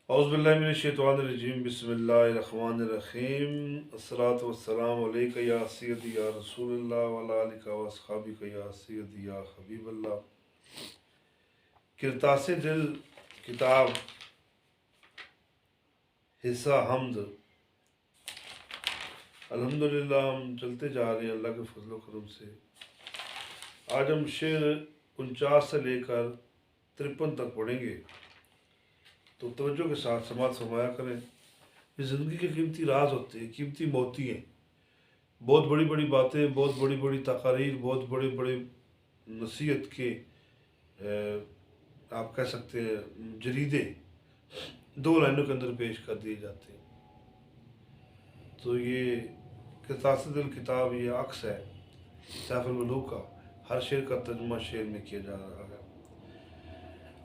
औज़ुबिल्लाहिमिनश्शैतानिर्रजीम बिस्मिल्लाहिर्रहमानिर्रहीम अस्सलातु वस्सलामु अलैका या सय्यदी या रसूलल्लाह व अला आलिका व अस्हाबिका या सय्यदी या हबीबल्लाह। किरतास दिल किताब हिस्सा हम्द। अल्हम्दुलिल्लाह हम चलते जा रहे हैं अल्लाह के फजल करम से। आज हम शेर 49 से लेकर 53 तक पढ़ेंगे, तो तवज्जो के साथ समात फरमाया करें। ये ज़िंदगी के कीमती राज होते हैं, कीमती मोती हैं। बहुत बड़ी बड़ी बातें, बहुत बड़ी बड़ी तकारीर, बहुत बड़े बड़े नसीहत के आप कह सकते हैं जरीदे 2 लाइनों के अंदर पेश कर दिए जाते हैं। तो ये किरतास दिल किताब ये अक्स है सैफुल मलूक का। हर शेर का तर्जुमा शेर में किया जा रहा है।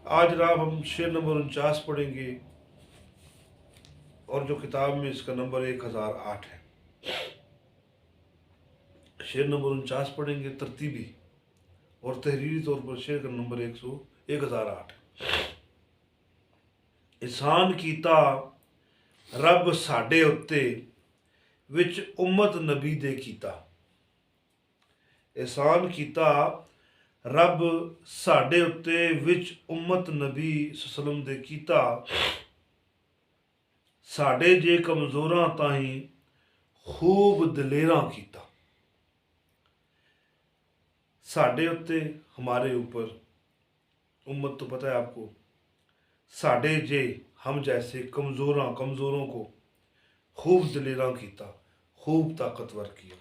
आज रात हम शेर नंबर 49 पढ़ेंगे और जो किताब में इसका नंबर 1008 है। शेर नंबर 49 पढ़ेंगे तरतीबी और तहरीरी तौर पर शेर का नंबर 1008। एहसान कीता रब साडे उत्ते विच उम्मत नबी दे कीता। एहसान कीता रब साडे उत्ते विच उम्मत नबी सल्लम दे कीता। साडे जे कमज़ोरां ताहीं खूब दलेरां कीता। साडे उत्ते हमारे ऊपर, उम्मत तो पता है आपको, साडे जे हम जैसे कमज़ोरों को खूब दलेरां कीता, खूब ताकतवर किया।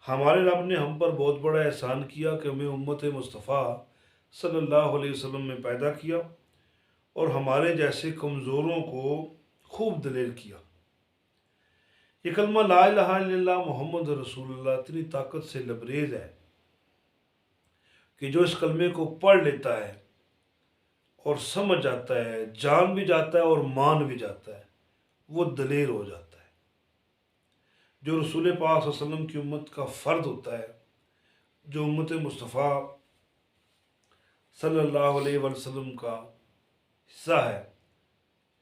हमारे रब ने हम पर बहुत बड़ा एहसान किया कि हमें उम्मत मुस्तफ़ा सल्लल्लाहु अलैहि वसल्लम में पैदा किया और हमारे जैसे कमज़ोरों को खूब दलेर किया। ये कलमा ला इलाहा इल्लल्लाह मोहम्मद रसूलुल्लाह इतनी ताकत से लबरेज है कि जो इस कलमे को पढ़ लेता है और समझ जाता है, जान भी जाता है और मान भी जाता है, वो दलेर हो जाता है। जो रसूल पाक सल्लल्लाहु अलैहि वसल्लम की उम्मत का फ़र्द होता है, जो उम्मत मुस्तफ़ा सल्लल्लाहु अलैहि वसल्लम का हिस्सा है,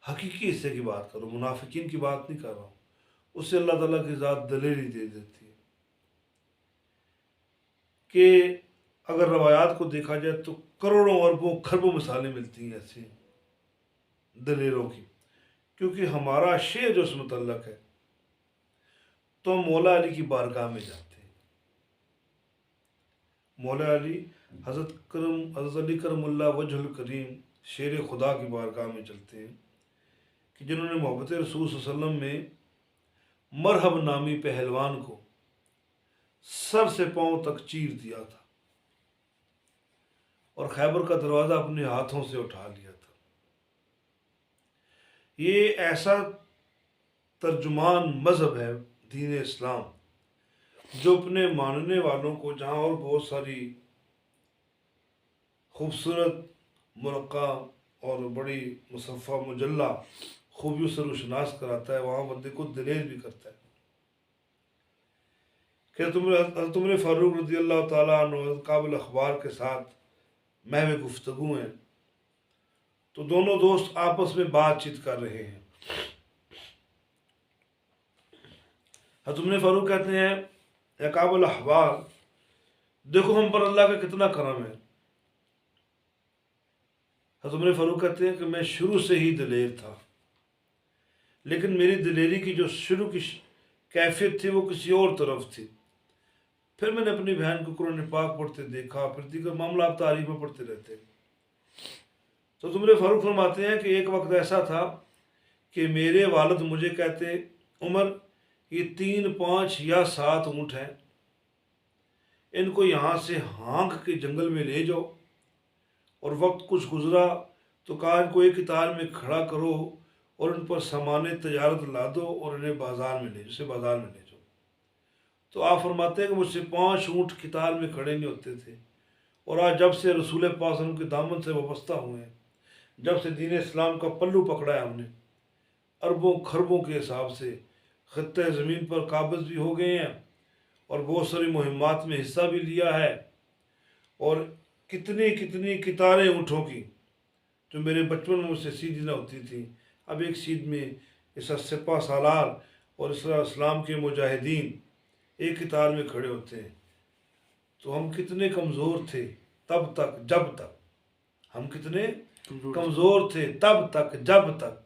हकीकी हिस्से की बात करो, मुनाफिकीन की बात नहीं कर रहा हूँ, उससे अल्लाह ताला की ज़ात दलेरी दे देती है। कि अगर रवायात को देखा जाए तो करोड़ों अरबों खरबों मिसालें मिलती हैं ऐसी दलेरों की। क्योंकि हमारा शेर जो उस मुतल्लक है, तो हम मौला अली की बारगाह में जाते हैं। मौला अली हज़रत अली करमुल्लाह वजहुल करीम शेर खुदा की बारगाह में चलते हैं कि जिन्होंने मोहब्बत रसूल सल्लल्लाहु अलैहि वसल्लम में मरहब नामी पहलवान को सर से पांव तक चीर दिया था और खैबर का दरवाज़ा अपने हाथों से उठा लिया था। ये ऐसा तर्जुमान मज़हब है दीन इस्लाम जो अपने मानने वालों को जहाँ और बहुत सारी खूबसूरत मुरक्का और बड़ी मुसफ़ा मुजल्ला खूबियों से रोशनास कराता है, वहाँ बंदे को दलेर भी करता है। क्या तुमने फ़ारूक रज़ी अल्लाह ताला अन्हु काबिल अखबार के साथ महव गुफ्तगू हैं, तो दोनों दोस्त आपस में बातचीत कर रहे हैं। तुमने फ़ारूक कहते हैं, या काबिल अखबार, देखो हम पर अल्लाह का कितना करम है। तुमने फ़ारूक कहते हैं कि मैं शुरू से ही दलेर था, लेकिन मेरी दलेरी की जो शुरू की कैफियत थी वो किसी और तरफ थी। फिर मैंने अपनी बहन को कुरान पाक पढ़ते देखा, फिर दीगर मामला आप तारीफ में पढ़ते रहते। तो तुमने फ़ारूक फरमाते हैं कि एक वक्त ऐसा था कि मेरे वालिद मुझे कहते, उमर ये 3, 5 या 7 ऊँट हैं, इनको यहाँ से हाँक के जंगल में ले जाओ, और वक्त कुछ गुजरा तो कहा इनको एक कतार में खड़ा करो और उन पर सामान तजारत ला दो और इन्हें बाज़ार में ले जाओ। तो आप फरमाते हैं कि मुझसे 5 ऊँट कतार में खड़े नहीं होते थे, और आज जब से रसूल पाक के दामन से वाबस्ता हुए हैं, जब से दीन इस्लाम का पल्लू पकड़ा है हमने, अरबों खरबों के हिसाब से खत्ते ज़मीन पर काबिज़ भी हो गए हैं और बहुत सारी मुहिम्मात में हिस्सा भी लिया है, और कितनी कितनी कितारें ऊँटों की जो मेरे बचपन में मुझसे सीधी ना होती थी, अब एक सीध में इस सिपा सालार और इस्लाम के मुजाहिदीन एक कतार में खड़े होते हैं। तो हम कितने कमज़ोर थे तब तक जब तक, हम कितने कमज़ोर थे तब तक जब तक,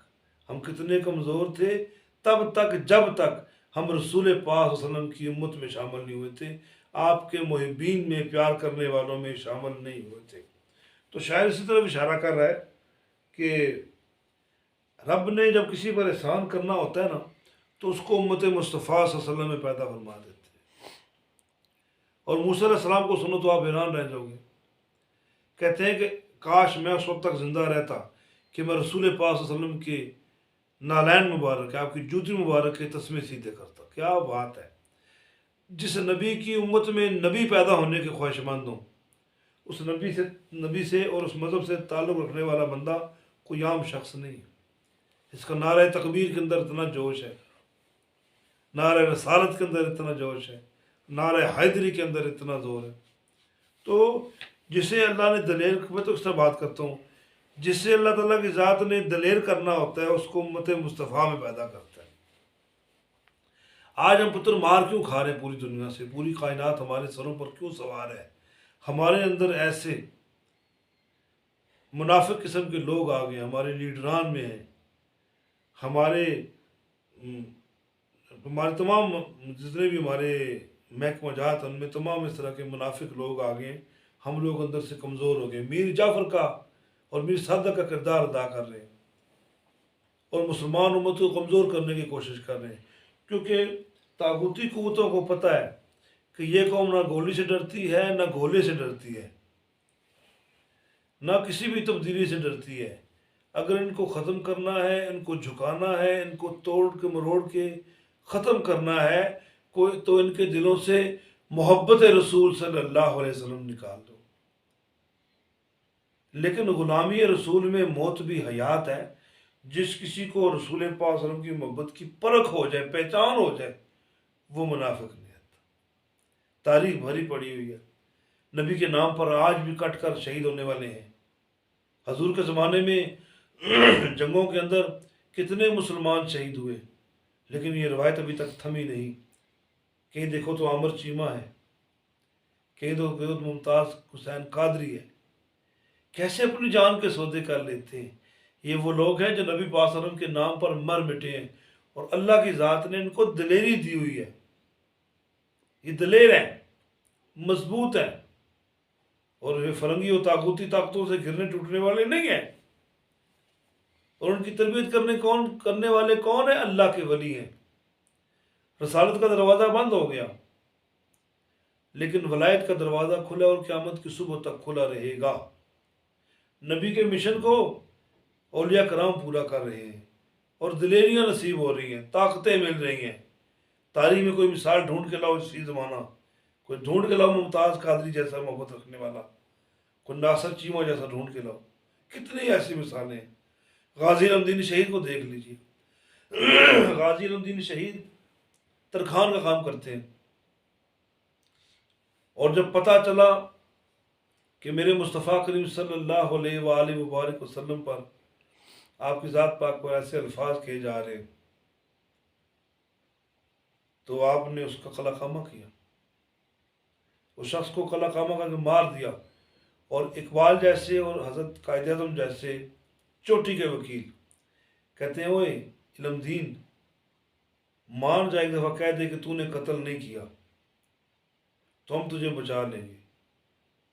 हम कितने कमज़ोर थे तब तक जब तक हम रसूल पाक वसल्लम की उम्मत में शामिल नहीं हुए थे, आपके मुहिब्बीन में, प्यार करने वालों में शामिल नहीं हुए थे। तो शायद इसी तरफ इशारा कर रहा है कि रब ने जब किसी पर एहसान करना होता है ना, तो उसको उम्मत मुस्तफ़ा सल्लल्लाहु अलैहि वसल्लम में पैदा फरमा देते हैं। और मूसा अलैहिस्सलाम को सुनो तो आप हैरान रह जाओगे। कहते हैं कि काश मैं उस वक्त तक ज़िंदा रहता कि मैं रसूल पाक सल्लल्लाहु अलैहि वसल्लम के नालैन मुबारक, आपकी जूती मुबारक के तस्मे सीधे करता। क्या बात है! जिस नबी की उम्मत में नबी पैदा होने के ख्वाहिशमंद हों, उस नबी से और उस मज़हब से ताल्लुक़ रखने वाला बंदा कोई आम शख्स नहीं है। इसका नारा तकबीर के अंदर इतना जोश है, नारा रसालत के अंदर इतना जोश है, नारा हैदरी के अंदर इतना जोर है। तो जिसे अल्लाह ने दलेर, मैं तो इससे बात करता हूँ, जिससे अल्लाह ताला की ज़ात ने दलेर करना होता है उसको उम्मत मुस्तफ़ा में पैदा करता है। आज हम पुत्र मार क्यों खा रहे हैं पूरी दुनिया से, पूरी कायनात हमारे सरों पर क्यों सवार है? हमारे अंदर ऐसे मुनाफिक किस्म के लोग आ गए, हमारे लीडरान में हैं, हमारे हमारे तमाम जितने भी हमारे महकमा जात उनमें तमाम इस तरह के मुनाफिक लोग आ गए। हम लोग अंदर से कमज़ोर हो गए। मीर जाफ़र का और मीर सादा का किरदार अदा कर रहे हैं और मुसलमान उम्मत को कमज़ोर करने की कोशिश कर रहे हैं, क्योंकि तागूती कुव्वतों को पता है कि ये कौम ना गोली से डरती है, ना गोले से डरती है, ना किसी भी तब्दीली से डरती है। अगर इनको ख़त्म करना है, इनको झुकाना है, इनको तोड़ के मरोड़ के ख़त्म करना है कोई, तो इनके दिलों से मोहब्बत रसूल सल्लल्लाहु अलैहि वसल्लम निकाल दो। लेकिन ग़ुलामी रसूल में मौत भी हयात है। जिस किसी को रसूल पाक सल्लल्लाहु अलैहि वसल्लम की मोहब्बत की परख हो जाए, पहचान हो जाए, वो मुनाफिक नहीं आता। तारीख भरी पड़ी हुई है, नबी के नाम पर आज भी कट कर शहीद होने वाले हैं। हजूर के ज़माने में जंगों के अंदर कितने मुसलमान शहीद हुए, लेकिन ये रवायत अभी तक थमी नहीं। कहीं देखो तो आमर चीमा है, कहीं तो मुमताज़ हुसैन कादरी है। कैसे अपनी जान के सौदे कर लेते हैं। ये वो लोग हैं जो नबी पाक सल्लल्लाहु अलैहि वसल्लम के नाम पर मर मिटे हैं और अल्लाह की ज़ात ने इनको दलेरी दी हुई है। ये दलेर हैं, मजबूत हैं, और वे फरंगी और ताकूती ताकतों से गिरने टूटने वाले नहीं हैं। और उनकी तरबियत करने वाले कौन है? अल्लाह के वली हैं। रसालत का दरवाज़ा बंद हो गया, लेकिन वलायत का दरवाज़ा खुला और क़यामत की सुबह तक खुला रहेगा। नबी के मिशन को औलिया कराम पूरा कर रहे हैं और दिलेरियाँ नसीब हो रही हैं, ताकतें मिल रही हैं। तारीख में कोई मिसाल ढूंढ के लाओ इसी ज़माना, कोई ढूंढ के लाओ मुमताज़ कादरी जैसा मोहब्बत रखने वाला, कोई नासर चीमा जैसा ढूंढ के लाओ। कितनी ऐसी मिसालें हैं। गाजी अलमदीन शहीद को देख लीजिए। गाजी अलमदीन शहीद तरखान का काम करते हैं, और जब पता चला कि मेरे मुस्तफ़ा करीम सल्लल्लाहु अलैहि वसल्लम पर, आपकी ज़ात पाक पर ऐसे अल्फाज किए जा रहे हैं, तो आपने उसका कलाकामा किया, उस शख्स को कलाकामा करके मार दिया। और इकबाल जैसे और हज़रत कायद आज़म जैसे चोटी के वकील कहते हैं, ओए इल्मदीन, मान जा, एक दफ़ा कह दे कि तूने कत्ल नहीं किया तो हम तुझे बचा लेंगे।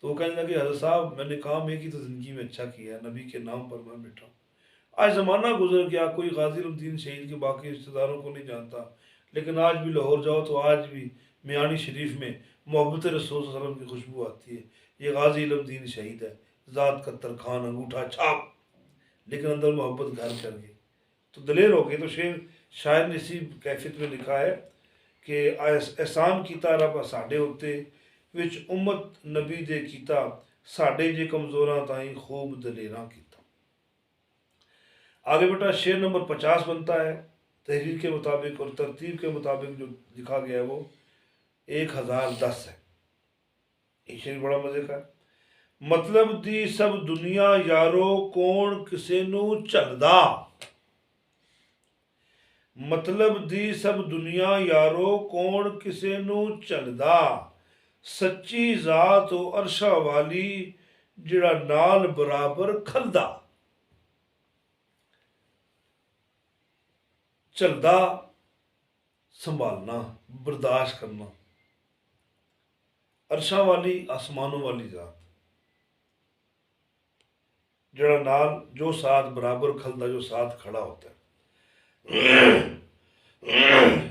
तो वो कहने लगे, हज़रत साहब मैंने काम एक ही तो ज़िंदगी में अच्छा किया, नबी के नाम पर मैं बैठा हूँ। आज ज़माना गुजर गया, कोई गाजी अलमदीन शहीद के बाकी रिश्तेदारों को नहीं जानता, लेकिन आज भी लाहौर जाओ तो आज भी मियानी शरीफ में मोहब्बत रसूल सल्लल्लाहु अलैहि वसल्लम की खुशबू आती है। ये गाजी अलमदीन शहीद है, ज़ात का तरखान, अंगूठा छाप, लेकिन अंदर मोहब्बत घर कर गई, तो दलेर हो गए। तो शायर ने इसी कैफियत में लिखा है कि एहसान कीता रब साडे उत्ते, विच उम्मत नबी दे कीता, साडे जे कमज़ोरां ताईं खूब दलेरां कीता। आगे बेटा शेर नंबर 50 बनता है तहरीर के मुताबिक, और तरतीब के मुताबिक जो लिखा गया है वो 1010 है। ये शेर बड़ा मज़े का है। मतलब दी सब दुनिया यारो कौन किसे नू झलदा। मतलब दी सब दुनिया यारो कौन किसे नू झलदा। सच्ची जात ओ अरशा वाली जिहड़ा नाल बराबर खलदा। झलदा संभालना, बर्दाश्त करना। अरशा वाली आसमानों वाली जात, जड़ा नाल जो साथ बराबर खलदा, जो साथ खड़ा होता है।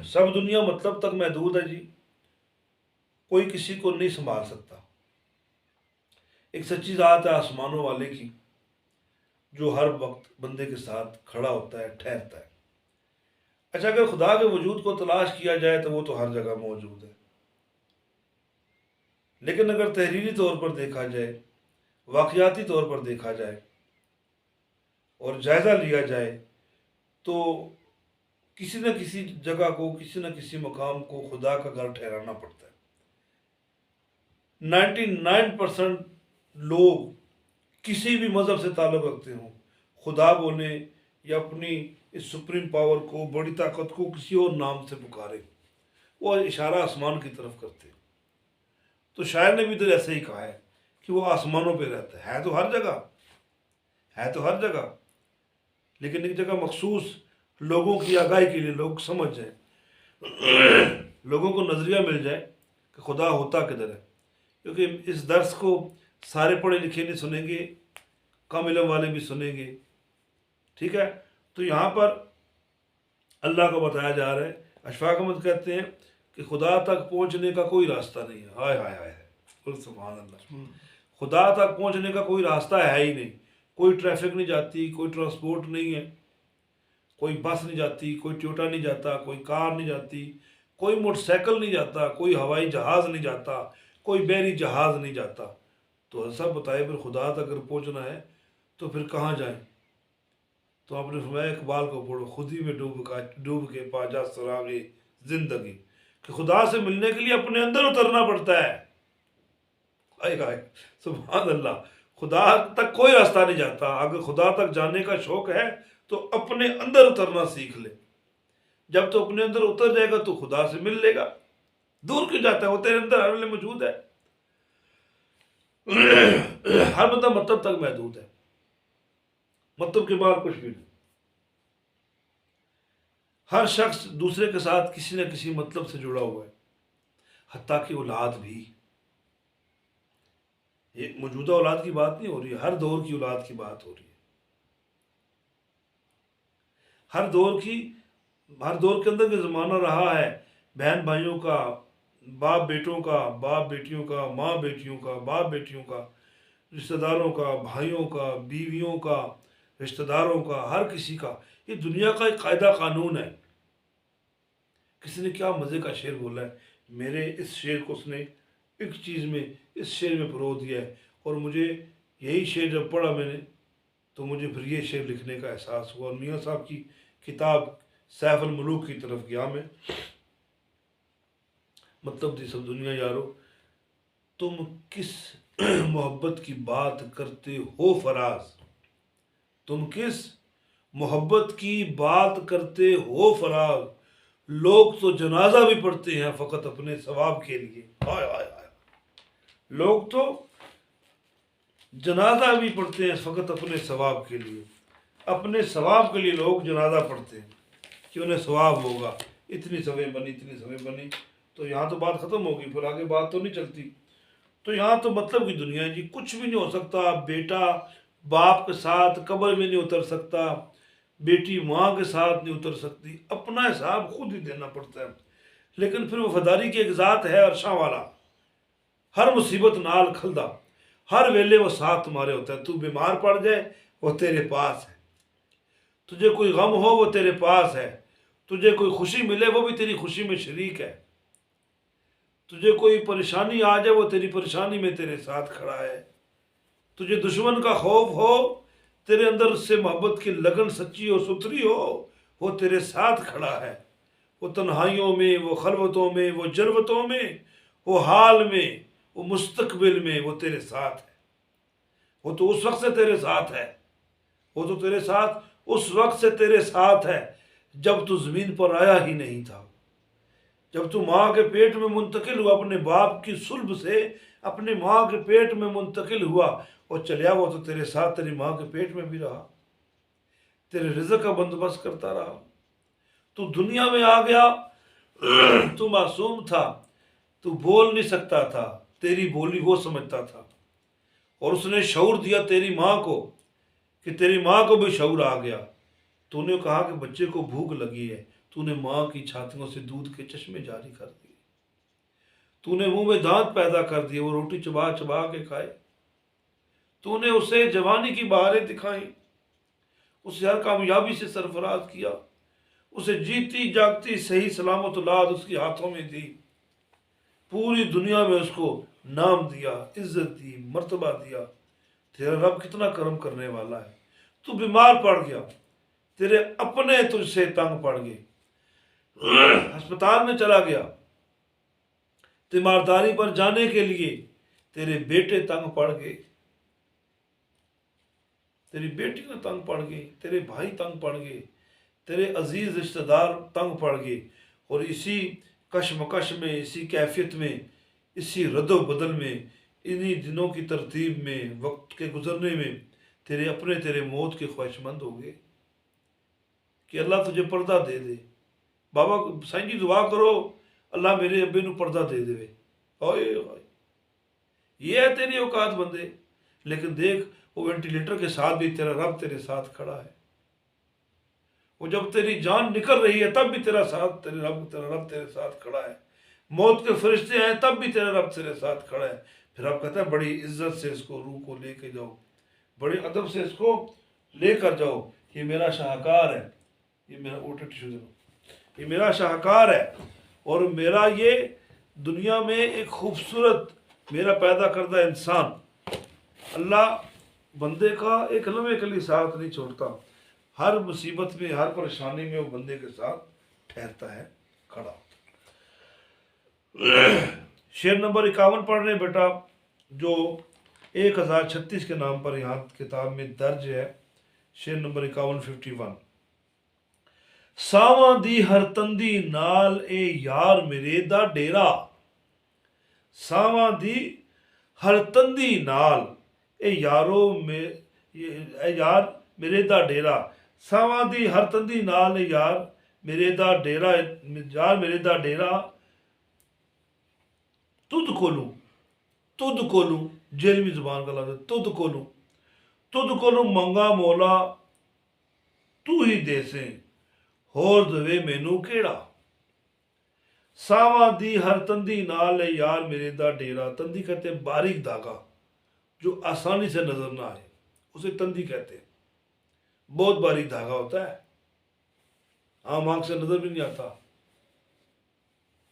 सब दुनिया मतलब तक महदूद है जी, कोई किसी को नहीं संभाल सकता। एक सच्ची जात है आसमानों वाले की, जो हर वक्त बंदे के साथ खड़ा होता है, ठहरता है। अच्छा, अगर खुदा के वजूद को तलाश किया जाए तो वो तो हर जगह मौजूद है, लेकिन अगर तहरीरी तौर पर देखा जाए, वाकयाती तौर पर देखा जाए और जायज़ा लिया जाए, तो किसी न किसी जगह को, किसी न किसी मकाम को खुदा का घर ठहराना पड़ता है। 99% लोग किसी भी मज़हब से ताल्लुक़ रखते हों, खुदा बोले या अपनी इस सुप्रीम पावर को, बड़ी ताकत को किसी और नाम से पुकारे, वो इशारा आसमान की तरफ करते हैं। तो शायर ने भी तो ऐसे ही कहा है कि वो आसमानों पे रहता है तो हर जगह, है तो हर जगह, लेकिन एक जगह मखसूस लोगों की आगाही के लिए, लोग समझ जाए, लोगों को नज़रिया मिल जाए कि खुदा होता किधर है। क्योंकि इस दर्स को सारे पढ़े लिखे नहीं सुनेंगे, कम इल्म वाले भी सुनेंगे, ठीक है। तो यहाँ पर अल्लाह को बताया जा रहा है। अशफाक अहमद कहते हैं कि खुदा तक पहुँचने का कोई रास्ता नहीं है। हाय हाय हाय, सुभान अल्लाह। खुदा तक पहुँचने का कोई रास्ता है ही नहीं। कोई ट्रैफिक नहीं जाती, कोई ट्रांसपोर्ट नहीं है, कोई बस नहीं जाती, कोई टोयोटा नहीं जाता, कोई कार नहीं जाती, कोई मोटरसाइकिल नहीं जाता, कोई हवाई जहाज़ नहीं जाता, कोई बहरी जहाज़ नहीं जाता। तो ऐसा बताए फिर खुदा तक अगर पहुँचना है तो फिर कहाँ जाएं? तो आपने फरमाया इकबाल को पढ़ो, खुद ही में डूब के पाजा सरागे जिंदगी, कि खुदा से मिलने के लिए अपने अंदर उतरना पड़ता है। आए सुभान अल्लाह। खुदा तक कोई रास्ता नहीं जाता। अगर खुदा तक जाने का शौक है तो अपने अंदर उतरना सीख ले। जब तो अपने अंदर उतर जाएगा तो खुदा से मिल लेगा। दूर क्यों जाता है? वो तेरे अंदर हर वेले मौजूद है। हर बंदा मतलब तक महदूद है, मतलब के बाद कुछ भी नहीं। हर शख्स दूसरे के साथ किसी न किसी मतलब से जुड़ा हुआ है, हत्ता कि औलाद भी। ये मौजूदा औलाद की बात नहीं हो रही है, हर दौर की औलाद की बात हो रही है। हर दौर के अंदर जो ज़माना रहा है, बहन भाइयों का, बाप बेटों का, बाप बेटियों का, माँ बेटियों का, बाप बेटियों का, रिश्तेदारों का, भाइयों का, बीवियों का, रिश्तेदारों का, हर किसी का। ये दुनिया का एक कायदा कानून है। किसी ने क्या मज़े का शेर बोला है, मेरे इस शेर को उसने एक चीज़ में, इस शेर में परो दिया है, और मुझे यही शेर जब पढ़ा मैंने तो मुझे फिर ये शेर लिखने का एहसास हुआ। मियाँ साहब की किताब सैफ अल मुलूक की तरफ गया मैं। मतलब थी सब दुनिया यारो, तुम किस मोहब्बत की बात करते हो फराज, तुम किस मोहब्बत की बात करते हो फराज, लोग तो जनाजा भी पढ़ते हैं फ़कत अपने सवाब के लिए। हाय हाय हाय, लोग तो जनाजा भी पढ़ते हैं फ़कत अपने सवाब के लिए। अपने सवाब के लिए लोग जनाजा पढ़ते हैं कि उन्हें सवाब होगा, इतनी सवें बनी, इतनी सवें बनी। तो यहाँ तो बात ख़त्म होगी, फिर आगे बात तो नहीं चलती। तो यहाँ तो मतलब की दुनिया है जी, कुछ भी नहीं हो सकता। बेटा बाप के साथ कब्र में नहीं उतर सकता, बेटी माँ के साथ नहीं उतर सकती, अपना हिसाब खुद ही देना पड़ता है। लेकिन फिर वफादारी की एक ज़ात है अरशा वाला, हर मुसीबत नाल खलदा, हर वेले वो साथ तुम्हारे होता है। तू बीमार पड़ जाए वो तेरे पास है, तुझे कोई गम हो वो तेरे पास है, तुझे कोई खुशी मिले वो भी तेरी खुशी में शरीक है, तुझे कोई परेशानी आ जाए वो तेरी परेशानी में तेरे साथ खड़ा है, तुझे दुश्मन का खौफ हो, तेरे अंदर उससे मोहब्बत की लगन सच्ची और सुथरी हो, वो तेरे साथ खड़ा है। वो तन्हाइयों में, वो खलवतों में, वो जलवतों में, वो हाल में, वो मुस्तकबिल में वो तेरे साथ है। वो तो उस वक्त से तेरे साथ है, वो तो तेरे साथ उस वक्त से तेरे साथ है जब तू ज़मीन पर आया ही नहीं था। जब तू माँ के पेट में मुंतकिल हुआ, अपने बाप की सुल्ब से अपनी माँ के पेट में मुंतकिल हुआ और चलिया, वो तो तेरे साथ तेरी माँ के पेट में भी रहा, तेरे रिज़्क़ का बंदोबस्त करता रहा। तू दुनिया में आ गया, तू मासूम था, तू बोल नहीं सकता था, तेरी बोली वो समझता था, और उसने शऊर दिया तेरी माँ को कि तेरी माँ को भी शऊर आ गया। तूने कहा कि बच्चे को भूख लगी है, तूने माँ की छातियों से दूध के चश्मे जारी कर दिए, तूने मुंह में दांत पैदा कर दिए, वो रोटी चबा चबा के खाए, तूने उसे जवानी की बहारें दिखाई, उसे हर कामयाबी से सरफराज किया, उसे जीती जागती सही सलामत औलाद उसके हाथों में दी, पूरी दुनिया में उसको नाम दिया, इज्जत दी, मर्तबा दिया। तेरा रब कितना कर्म करने वाला है। तू बीमार पड़ गया, तेरे अपने तुझसे तंग पड़ गए, अस्पताल में चला गया, तीमारदारी पर जाने के लिए तेरे बेटे तंग पड़ गए, तेरी बेटियां तंग पड़ गई, तेरे भाई तंग पड़ गए, तेरे अजीज रिश्तेदार तंग पड़ गए, और इसी कशमकश में, इसी कैफियत में, इसी रद्दो बदल में, इन्हीं दिनों की तरतीब में, वक्त के गुजरने में तेरे अपने तेरे मौत के ख्वाहिशमंद हो गए कि अल्लाह तुझे पर्दा दे दे। बाबा साईं जी दुआ करो अल्लाह मेरे अब्बे नू पर्दा दे दे। ओए ओए, ये है तेरी औकात बंदे। लेकिन देख, वो वेंटिलेटर के साथ भी तेरा रब तेरे साथ खड़ा है। वो जब तेरी जान निकल रही है तब भी तेरा रब तेरे साथ खड़ा है। मौत के फरिश्ते हैं तब भी तेरा रब तेरे साथ खड़ा है। फिर आप कहते हैं बड़ी इज्जत से इसको रूह को लेके जाओ, बड़े अदब से इसको लेकर जाओ, ये मेरा शाहकार है, ये मेरा ओटा टिश्यू दे, ये मेरा शाहकार है, और मेरा ये दुनिया में एक खूबसूरत मेरा पैदा करदा इंसान। अल्लाह बंदे का एक लम्हे के लिए साथ नहीं छोड़ता, हर मुसीबत में, हर परेशानी में वो बंदे के साथ ठहरता है, खड़ा। शेर नंबर 51 पढ़ रहे बेटा, जो 1036 के नाम पर यहाँ किताब में दर्ज है। शेर नंबर 51 51। सावां दी हर तंदी नाल ए यार मेरे दा डेरा, सावां दी हर तंदी नाल ए यारो में यार मेरे दा डेरा, सावां दी हर तंदी नाल ए यार मेरे दा डेरा, यार मेरे दा डेरा, तुद कोलू जेलवी जुबान का लफ्ज़ है, तुद कोलू मंगा मौला तू ही दे से, होर दवे मैनू केड़ा। सावां दी हर तंदी नाल है यार मेरे दा डेरा। तंदी कहते हैं बारीक धागा जो आसानी से नजर ना आए, उसे तंदी कहते हैं। बहुत बारीक धागा होता है, आम आंख से नजर भी नहीं आता,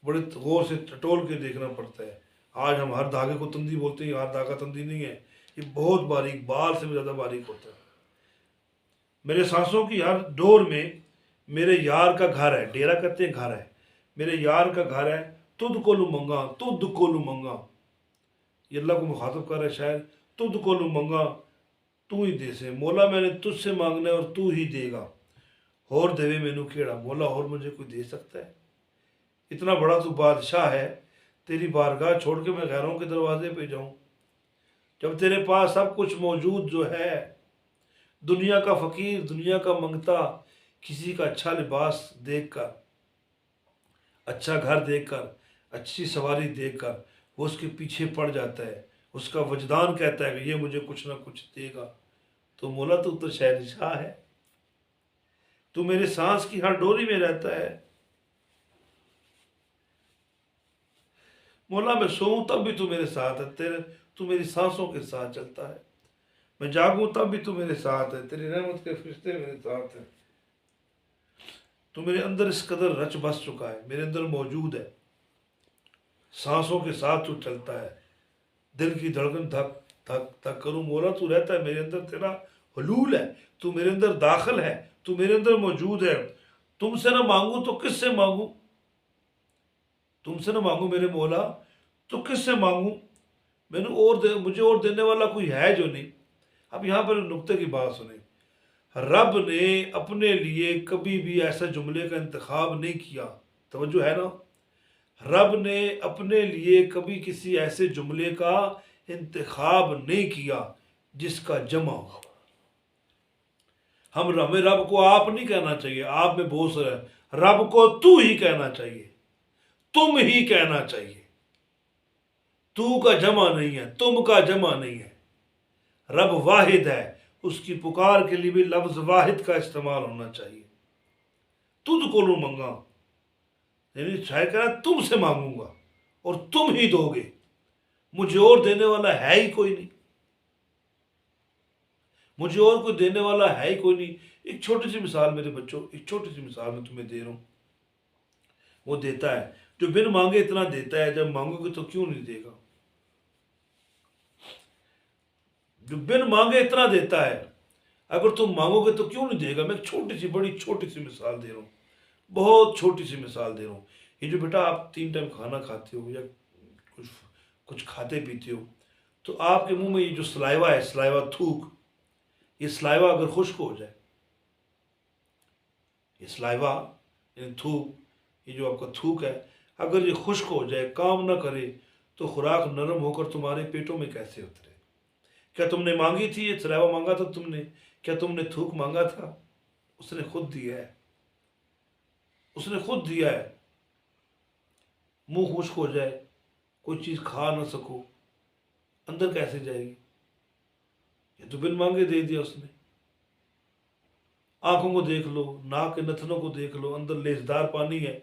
बड़े गौर से टटोल के देखना पड़ता है। आज हम हर धागे को तंदी बोलते हैं, हर धागा तंदी नहीं है, ये बहुत बारीक, बाल से भी ज़्यादा बारीक होता है। मेरे सांसों की हर डोर में मेरे यार का घर है, डेरा कहते हैं घर है, मेरे यार का घर है। तुद कोलू मंगा, ये अल्लाह को मुखातब कर रहा है शायद। तुद कोलू मंगा तू ही दे से, मौला मैंने तुझसे मांगना है और तू ही देगा। होर देवे मैनू केड़ा, मौला और मुझे कोई दे सकता है? इतना बड़ा तू बादशाह है, तेरी बारगाह छोड़ के मैं गैरों के दरवाजे पे जाऊं? जब तेरे पास सब कुछ मौजूद जो है, दुनिया का फकीर, दुनिया का मंगता, किसी का अच्छा लिबास देखकर, अच्छा घर देखकर, अच्छी सवारी देखकर वो उसके पीछे पड़ जाता है। उसका वजदान कहता है कि ये मुझे कुछ ना कुछ देगा। तो मौला तू तो शहंशाह है, तू मेरे सांस की हर डोरी में रहता है। मौला मैं सोऊं तब भी तू मेरे साथ है, तू मेरी सांसों के साथ चलता है। मैं जागूं तब भी तू मेरे साथ है, तेरी रहमत के फरिश्ते मेरे साथ हैं। तू मेरे अंदर इस कदर रच बस चुका है, मेरे अंदर मौजूद है, सांसों के साथ तू चलता है। दिल की धड़कन धक धक धक करूं, मौला तू रहता है मेरे अंदर, तेरा हुलूल है, तू मेरे अंदर दाखिल है, तू मेरे अंदर मौजूद है। तुमसे ना मांगू तो किससे मांगू, तुमसे ना मांगू मेरे मौला तो किससे मांगू? मुझे और देने वाला कोई है जो नहीं। अब यहाँ पर नुक्ते की बात सुने, रब ने अपने लिए कभी भी ऐसा जुमले का इंतखाब नहीं किया, तवज्जो है ना, रब ने अपने लिए कभी किसी ऐसे जुमले का इंतखाब नहीं किया जिसका जमा हो। हमें रब को आप नहीं कहना चाहिए, आप में बहुत सारा है, रब को तू ही कहना चाहिए, तुम ही कहना चाहिए। तू का जमा नहीं है, तुम का जमा नहीं है। रब वाहिद है, उसकी पुकार के लिए भी लफ्ज वाहिद का इस्तेमाल होना चाहिए। तुझ को लू मंगा, यानी शायद कहना तुमसे मांगूंगा और तुम ही दोगे, मुझे और देने वाला है ही कोई नहीं, मुझे और कोई देने वाला है ही कोई नहीं। एक छोटी सी मिसाल मेरे बच्चों, एक छोटी सी मिसाल मैं तुम्हें दे रहा हूँ। वो देता है, जो बिन मांगे इतना देता है, जब मांगोगे तो क्यों नहीं देगा। जो बिन मांगे इतना देता है, अगर तुम मांगोगे तो क्यों नहीं देगा। मैं छोटी सी, बड़ी छोटी सी मिसाल दे रहा हूँ, बहुत छोटी सी मिसाल दे रहा हूँ। ये जो बेटा आप 3 टाइम खाना खाते हो या कुछ कुछ खाते पीते हो, तो आपके मुंह में ये जो सलाइवा है, सलाइवा थूक, ये सलाइवा अगर खुश्क हो जाए, ये सलाइवा यानी थूक, ये जो आपका थूक है, अगर ये खुश्क हो जाए, काम ना करे, तो खुराक नरम होकर तुम्हारे पेटों में कैसे उतरे। क्या तुमने मांगी थी ये सलाइवा, मांगा था तुमने? क्या तुमने थूक मांगा था? उसने खुद दिया है, उसने खुद दिया है। मुंह खुश्क हो जाए, कोई चीज खा ना सको, अंदर कैसे जाएगी? ये तो बिन मांगे दे दिया उसने। आंखों को देख लो, नाक के नथनों को देख लो, अंदर लेसदार पानी है,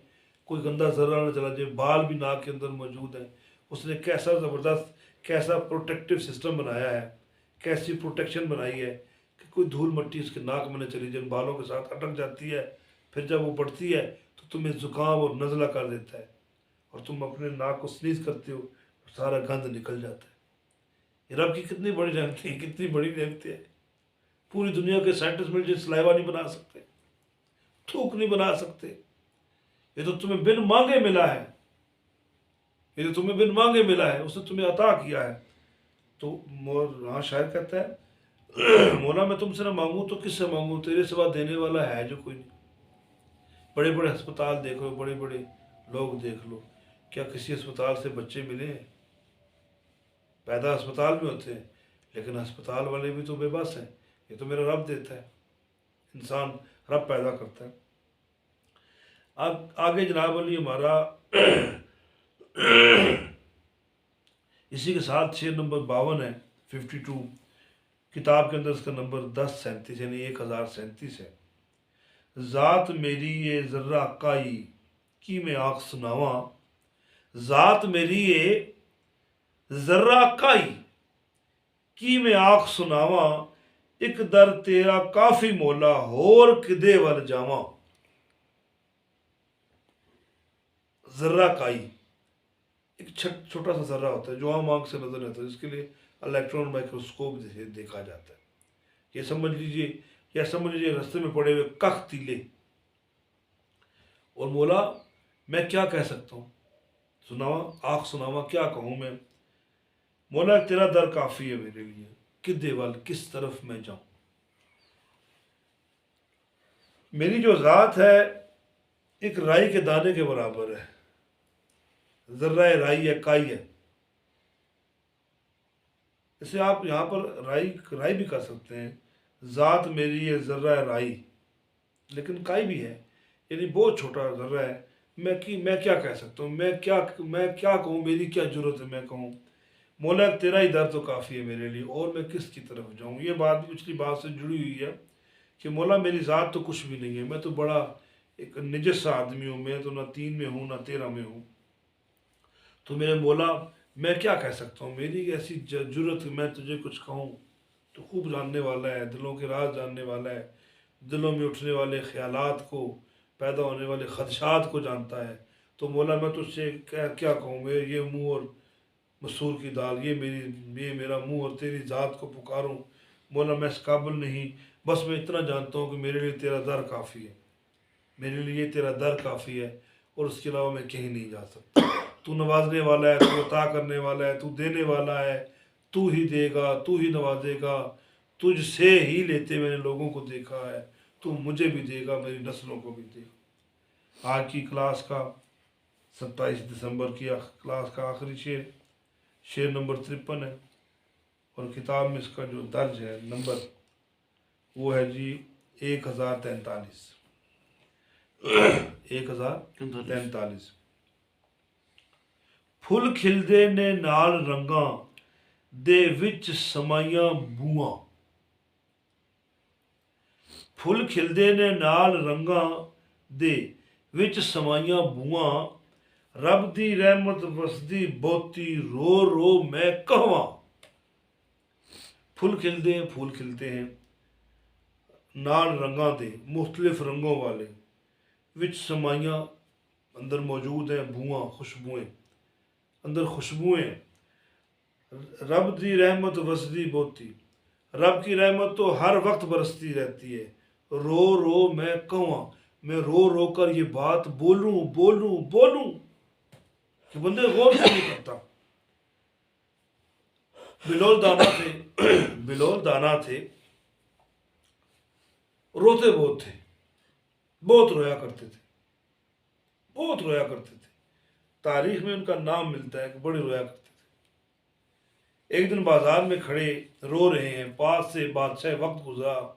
कोई गंदा जर्रा ना चला जाए, बाल भी नाक के अंदर मौजूद है। उसने कैसा ज़बरदस्त, कैसा प्रोटेक्टिव सिस्टम बनाया है, कैसी प्रोटेक्शन बनाई है कि कोई धूल मट्टी उसके नाक में न चली जाए, बालों के साथ अटक जाती है, फिर जब वो बढ़ती है तो तुम्हें ज़ुकाम और नज़ला कर देता है, और तुम अपने नाक को स्नीज करते हो, सारा गंद निकल जाता है। ये रब की कितनी बड़ी रहमत है, कितनी बड़ी रहमत है। पूरी दुनिया के साइंटिस्ट मिलकर सलाइवा नहीं बना सकते, थूक नहीं बना सकते। ये तो तुम्हें बिन मांगे मिला है, ये तो तुम्हें बिन मांगे मिला है, उसने तुम्हें अता किया है। तो हाँ शायर कहता है, मौला मैं तुमसे ना मांगू तो किससे मांगू, तेरे सिवा देने वाला है जो कोई नहीं। बड़े बड़े अस्पताल देख लो, बड़े बड़े लोग देख लो, क्या किसी अस्पताल से बच्चे मिले हैं? पैदा अस्पताल में होते हैं, लेकिन अस्पताल वाले भी तो बेबस हैं। ये तो मेरा रब देता है, इंसान रब पैदा करता है। आगे जनाब अली हमारा इसी के साथ शेर नंबर 52 है, 52 किताब के अंदर, इसका नंबर 1037 यानी 1037 है। ज़ात मेरी ये ज़र्रा काई की मैं आँख सुनावा, ज़ात मेरी ये ज़र्रा काई की मैं आँख सुनावा, एक दर तेरा काफ़ी मौला होर किदे वल जावा। ज़र्रा काई एक छोटा सा ज़र्रा होता है जो आम आँख से नजर नहीं आता, जिसके लिए इलेक्ट्रॉन माइक्रोस्कोप से देखा जाता है। ये समझ लीजिए, या समझ लीजिए रास्ते में पड़े हुए कख तीले। और मौला मैं क्या कह सकता हूँ, सुनावा, आँख सुनावा, क्या कहूँ मैं। मौला तेरा दर काफ़ी है मेरे लिए, किदे वाल, किस तरफ मैं जाऊँ। मेरी जो ज़ात है एक राई के दाने के बराबर है, ज़र्रा राई है, काई है। इसे आप यहाँ पर राई भी कर सकते हैं। ज़ात मेरी है ज़र्रा राई, लेकिन काई भी है, यानी बहुत छोटा ज़र्रा है। मैं क्या कह सकता हूँ, मैं क्या कहूँ, मेरी क्या जरूरत है मैं कहूँ। मौला तेरा ही दर तो काफ़ी है मेरे लिए, और मैं किसकी तरफ जाऊँ। ये बात भी पिछली बात से जुड़ी हुई है कि मौला मेरी ज़ात तो कुछ भी नहीं है, मैं तो बड़ा एक निजस सा आदमी हूँ, मैं तो ना 3 में हूँ ना 13 में हूँ। तो मेरे मौला मैं क्या कह सकता हूँ, मेरी ऐसी जरूरत मैं तुझे कुछ कहूँ। तो खूब जानने वाला है, दिलों के राज जानने वाला है, दिलों में उठने वाले ख्यालात को, पैदा होने वाले खदशात को जानता है। तो मौला मैं तुझसे क्या कहूँ, ये मुँह और मसूर की दाल, ये मेरा मुँह और तेरी ज़ात को पुकारूँ। मौला मैं इस काबिल नहीं, बस मैं इतना जानता हूँ कि मेरे लिए तेरा दर काफ़ी है, मेरे लिए तेरा दर काफ़ी है, और उसके अलावा मैं कहीं नहीं जा सकता। तू नवाजने वाला है, तू अता करने वाला है, तू देने वाला है, तू ही देगा, तू ही नवाजेगा। तुझसे ही लेते मैंने लोगों को देखा है, तू मुझे भी देगा, मेरी नस्लों को भी देगा। आज की क्लास का 27 दिसंबर की क्लास का आखिरी शेर, शेर नंबर 53 है, और किताब में इसका जो दर्ज है नंबर वो है जी 1043। 1043। फुल खिलदे ने नाल रंगा दे विच समाइयां बूआं। फुल खिलदे ने नाल रंगा दे विच समाइयां बूआं, रब दी रहमत वसदी बोती रो रो मैं कहवां। फुल खिलते हैं, फूल खिलते हैं, नाल रंगा दे मुख्तलिफ रंगों वाले, विच समाइयां अंदर मौजूद हैं, बुआं खुशबुएं, अंदर खुशबुएं। रब दी रहमत वसदी बोती, रब की रहमत तो हर वक्त बरसती रहती है। रो रो मैं कहवां, मैं रो रो कर ये बात बोलूं बोलूं बोलूं कि बंदे गौर से नहीं करता। बिलोल दाना थे, बिलोल दाना थे, रोते बहुत थे, बहुत रोया करते थे, बहुत रोया करते थे। तारीख में उनका नाम मिलता है कि बड़े रोया करते थे। एक दिन बाजार में खड़े रो रहे हैं, पास से बादशाह वक्त गुजरा।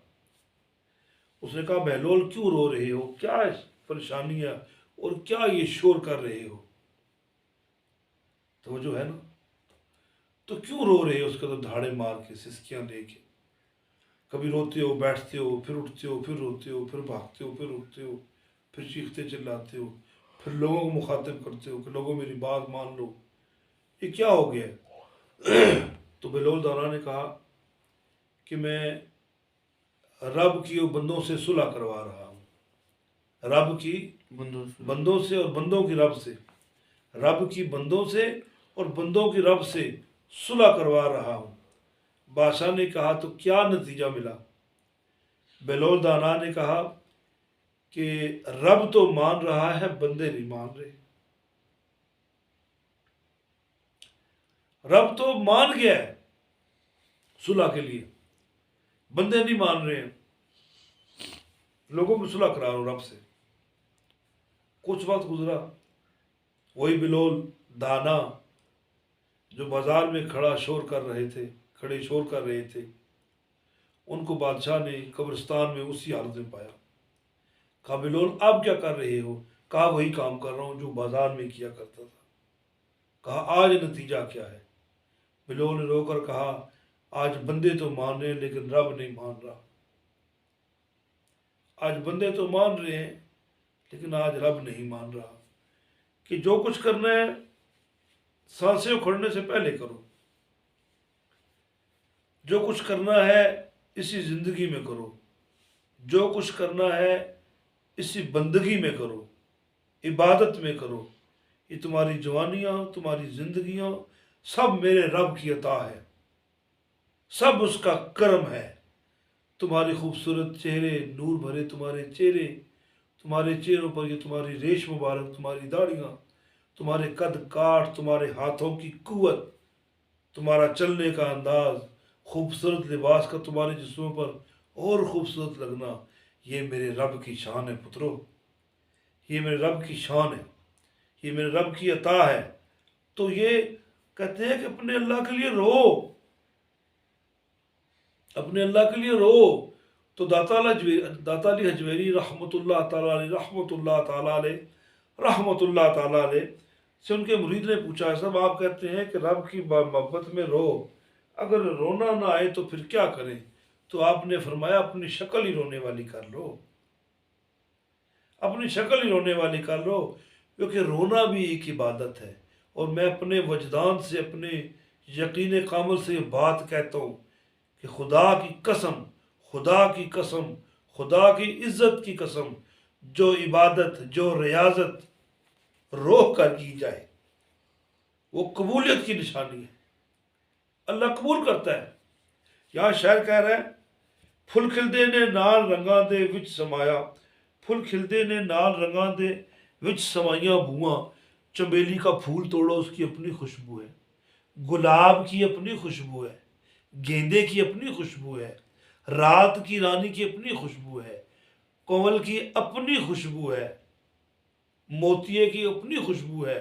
उसने कहा बहलोल क्यों रो रहे हो, क्या परेशानी है और क्या ये शोर कर रहे हो। तो वो जो है ना, तो क्यों रो रहे हो, उसके तो धाड़े मार के सिसकियां लेके, कभी रोते हो बैठते हो, फिर उठते हो, फिर रोते हो, फिर भागते हो, फिर उठते हो, फिर चीखते चिल्लाते हो, फिर लोगों को मुखातिब करते हो कि लोगों मेरी बात मान लो, ये क्या हो गया। तो बिलोल दाना ने कहा कि मैं रब की और बंदों से सुलह करवा रहा हूँ, रब की बंदों से और बंदों की रब से, रब की बंदों से और बंदों की रब से सुलह करवा रहा हूँ। बादशाह ने कहा तो क्या नतीजा मिला। बिलोल दाना ने कहा कि रब तो मान रहा है, बंदे नहीं मान रहे। रब तो मान गया है सुलह के लिए, बंदे नहीं मान रहे हैं। लोगों को सुलह करा रहा हूं रब से। कुछ वक्त गुजरा, वही बिलोल दाना जो बाजार में खड़ा शोर कर रहे थे, खड़े शोर कर रहे थे, उनको बादशाह ने कब्रिस्तान में उसी हालत में पाया। कहा बिलोल आप क्या कर रहे हो। कहा वही काम कर रहा हूं जो बाजार में किया करता था। कहा आज नतीजा क्या है। बिलोल ने रोकर कहा आज बंदे तो मान रहे हैं लेकिन रब नहीं मान रहा। आज बंदे तो मान रहे हैं लेकिन आज रब नहीं मान रहा। कि जो कुछ करना है सांसें उखड़ने से पहले करो, जो कुछ करना है इसी जिंदगी में करो, जो कुछ करना है इसी बंदगी में करो, इबादत में करो। ये तुम्हारी जवानियां, तुम्हारी जिंदगियां सब मेरे रब की अता है, सब उसका कर्म है। तुम्हारे खूबसूरत चेहरे, नूर भरे तुम्हारे चेहरे, तुम्हारे चेहरों पर ये तुम्हारी रेश मुबारक, तुम्हारी दाढ़ियाँ, तुम्हारे कद काठ, तुम्हारे हाथों की कुव्वत, तुम्हारा चलने का अंदाज, खूबसूरत लिबास का तुम्हारे जिस्मों पर और खूबसूरत लगना, ये मेरे रब की शान है पुत्रों, ये मेरे रब की शान है, ये मेरे रब की अता है। तो ये कहते हैं कि अपने अल्लाह के लिए रो, अपने अल्लाह के लिए रो। तो दाता अली हजवेरी रहमतुल्लाह ताला अलैह से उनके मुरीद ने पूछा, सब आप कहते हैं कि रब की मोहब्बत में रो, अगर रोना ना आए तो फिर क्या करें। तो आपने फरमाया अपनी शक्ल ही रोने वाली कर लो, अपनी शक्ल ही रोने वाली कर लो, क्योंकि रोना भी एक इबादत है। और मैं अपने वजदान से, अपने यकीन कामिल से बात कहता हूँ कि खुदा की कसम, खुदा की कसम, खुदा की इज्जत की कसम, जो इबादत, जो रियाजत रोक कर की जाए वो कबूलियत की निशानी है, अल्लाह कबूल करता है। यहाँ शायर कह रहा है फुल खिलदे ने नाल रंगा दे विच समाया, फुल खिलदे ने नाल रंगा दे विच समाइयां बुआं। चमेली का फूल तोड़ो उसकी अपनी खुशबू है, गुलाब की अपनी खुशबू है, गेंदे की अपनी खुशबू है, रात की रानी की अपनी खुशबू है, कंवल की अपनी खुशबू है, मोतिये की अपनी खुशबू है,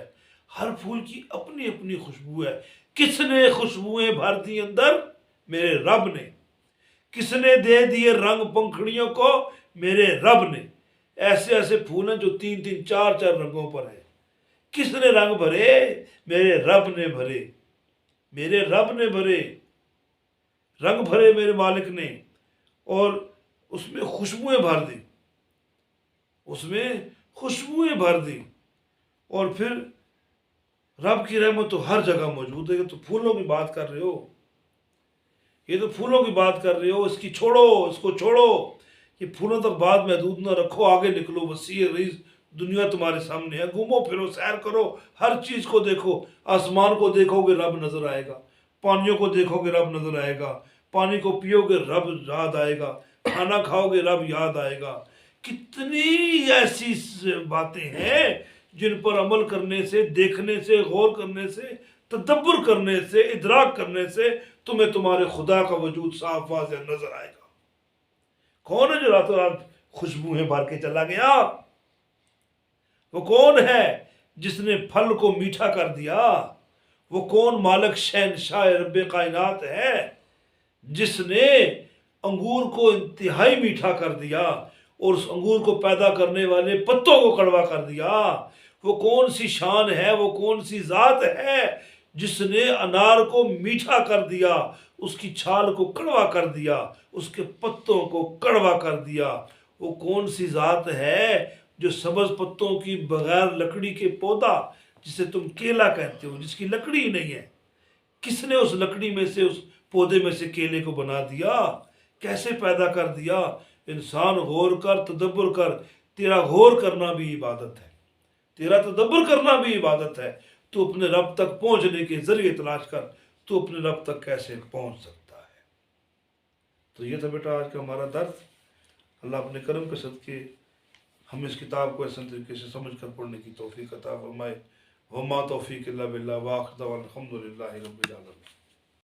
हर फूल की अपनी अपनी खुशबू है। किसने खुशबुएं भर दी अंदर? मेरे रब ने। किसने दे दिए रंग पंखड़ियों को? मेरे रब ने। ऐसे ऐसे फूल हैं जो 3-3 4-4 रंगों पर है। किसने रंग भरे? मेरे रब ने भरे। मेरे रब ने भरे, रंग भरे मेरे मालिक ने, और उसमें खुशबुएं भर दी, उसमें खुशबुएं भर दी। और फिर रब की रहमत तो हर जगह मौजूद है। ये तो फूलों की बात कर रहे हो, ये तो फूलों की बात कर रहे हो। इसकी छोड़ो, इसको छोड़ो, ये फूलों तक बात महदूद न रखो, आगे निकलो। वसी रईस दुनिया तुम्हारे सामने है, घूमो फिरो, सैर करो, हर चीज को देखो। आसमान को देखोगे रब नजर आएगा, पानियों को देखोगे रब नजर आएगा, पानी को पियोगे रब याद आएगा, खाना खाओगे रब याद आएगा। कितनी ऐसी बातें हैं जिन पर अमल करने से, देखने से, गौर करने से, तदब्बर करने से, इदराक करने से तुम्हें तुम्हारे खुदा का वजूद साफ वाज़ेह नजर आएगा। कौन है जो रातों रात खुशबुएं भर के चला गया? वो कौन है जिसने फल को मीठा कर दिया? वो कौन मालिक शहनशाह रब्बे कायनात है जिसने अंगूर को इंतहाई मीठा कर दिया और उस अंगूर को पैदा करने वाले पत्तों को कड़वा कर दिया? वो कौन सी शान है, वो कौन सी जात है जिसने अनार को मीठा कर दिया, उसकी छाल को कड़वा कर दिया, उसके पत्तों को कड़वा कर दिया? वो कौन सी जात है जो सब्ज पत्तों की बगैर लकड़ी के पौधा, जिसे तुम केला कहते हो, जिसकी लकड़ी ही नहीं है, किसने उस लकड़ी में से, उस पौधे में से केले को बना दिया? कैसे पैदा कर दिया? इंसान गौर कर, तदब्बर कर। तेरा गौर करना भी इबादत है, तेरा तदब्बर करना भी इबादत है। तू अपने रब तक पहुंचने के जरिए तलाश कर, तू अपने रब तक कैसे पहुंच सकता है। तो ये था बेटा आज का हमारा दर्द। अल्लाह अपने करम के सदके हम इस किताब को ऐसे तरीके से समझ कर पढ़ने की तौफीक अता फरमाए। वमा तौफीक इल्ला बिल्लाह, व आखिर दअवाना अल्हम्दुलिल्लाहि रब्बिल आलमीन।